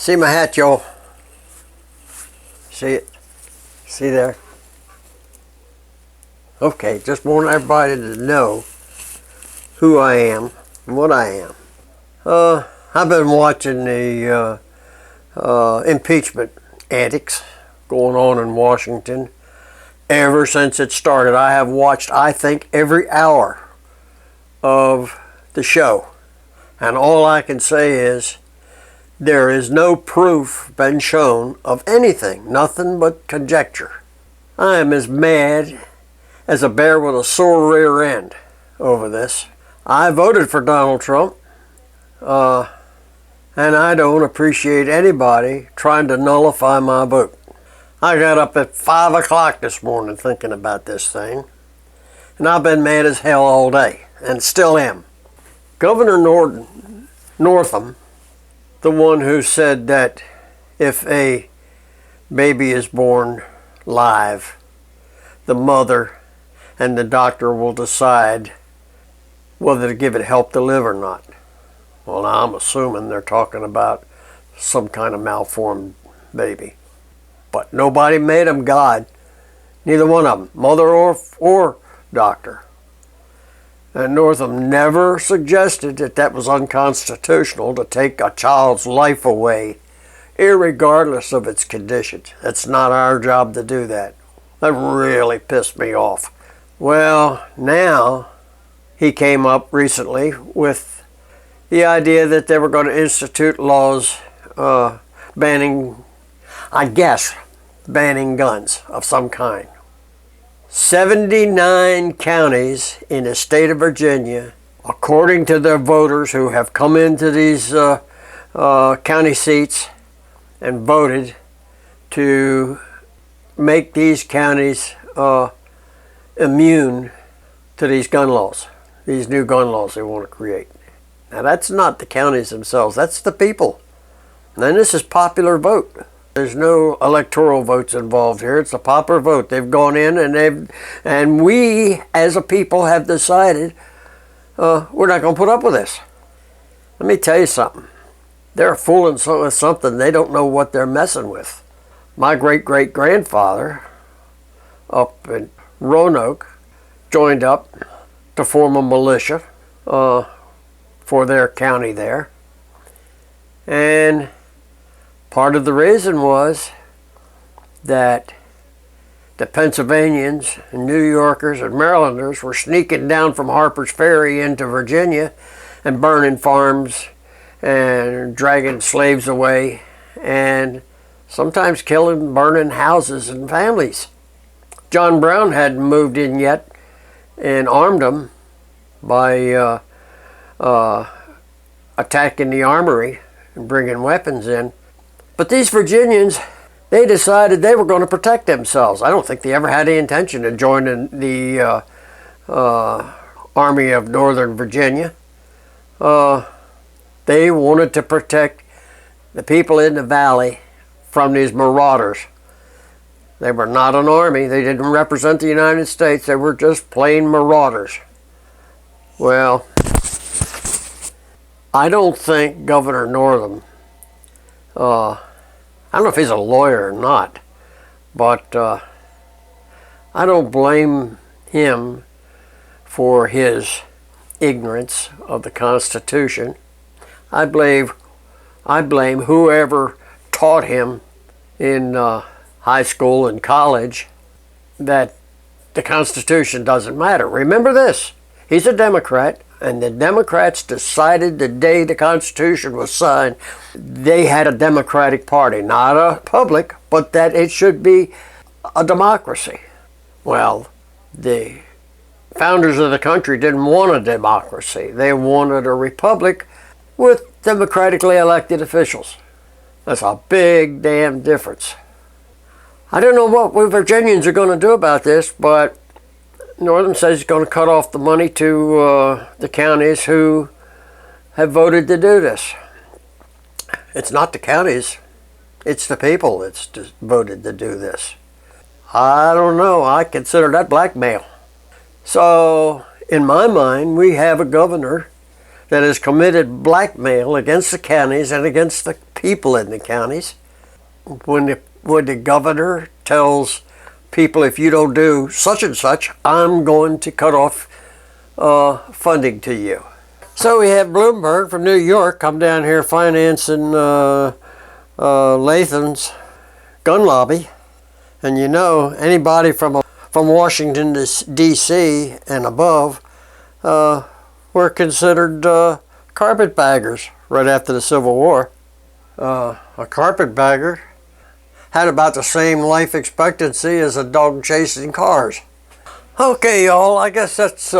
See my hat, y'all? See it? See there? Okay, just want everybody to know who I am and what I am. I've been watching the impeachment antics going on in Washington ever since it started. I have watched, I think, every hour of the show. And all I can say is there is no proof been shown of anything, nothing but conjecture. I am as mad as a bear with a sore rear end over this. I voted for Donald Trump, and I don't appreciate anybody trying to nullify my vote. I got up at 5 o'clock this morning thinking about this thing, and I've been mad as hell all day, and still am. Governor Northam, the one who said that if a baby is born live, the mother and the doctor will decide whether to give it help to live or not. Well, now I'm assuming they're talking about some kind of malformed baby. But nobody made them God. Neither one of them, mother or doctor. And Northam never suggested that that was unconstitutional to take a child's life away, irregardless of its conditions. It's not our job to do that. That really pissed me off. Well, now he came up recently with the idea that they were going to institute laws banning guns of some kind. 79 counties in the state of Virginia, according to their voters who have come into these county seats and voted to make these counties immune to these gun laws, these new gun laws they want to create. Now that's not the counties themselves, that's the people. And this is popular vote. There's no electoral votes involved here. It's a popular vote. They've gone in and we as a people have decided we're not going to put up with this. Let me tell you something. They're fooling with something they don't know what they're messing with. My great-great-grandfather up in Roanoke joined up to form a militia for their county there. And part of the reason was that the Pennsylvanians and New Yorkers and Marylanders were sneaking down from Harper's Ferry into Virginia and burning farms and dragging slaves away and sometimes killing, burning houses and families. John Brown hadn't moved in yet and armed them by attacking the armory and bringing weapons in. But these Virginians, they decided they were going to protect themselves. I don't think they ever had any intention of joining the Army of Northern Virginia. They wanted to protect the people in the valley from these marauders. They were not an army. They didn't represent the United States. They were just plain marauders. Well, I don't think Governor Northam, I don't know if he's a lawyer or not, but I don't blame him for his ignorance of the Constitution. I blame whoever taught him in high school and college that the Constitution doesn't matter. Remember this, he's a Democrat, and the Democrats decided the day the Constitution was signed, they had a Democratic Party, not a republic, but that it should be a democracy. Well, the founders of the country didn't want a democracy. They wanted a republic with democratically elected officials. That's a big damn difference. I don't know what we Virginians are going to do about this, but Northam says he's going to cut off the money to the counties who have voted to do this. It's not the counties, it's the people that's voted to do this. I don't know, I consider that blackmail. So, in my mind, we have a governor that has committed blackmail against the counties and against the people in the counties. When the governor tells people, if you don't do such and such, I'm going to cut off funding to you. So we have Bloomberg from New York come down here financing Latham's gun lobby. And you know, anybody from Washington D.C. and above were considered carpetbaggers right after the Civil War. A carpetbagger had about the same life expectancy as a dog chasing cars. Okay, y'all, I guess that's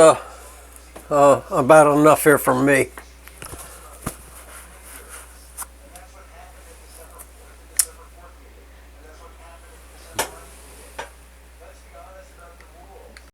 about enough here from me.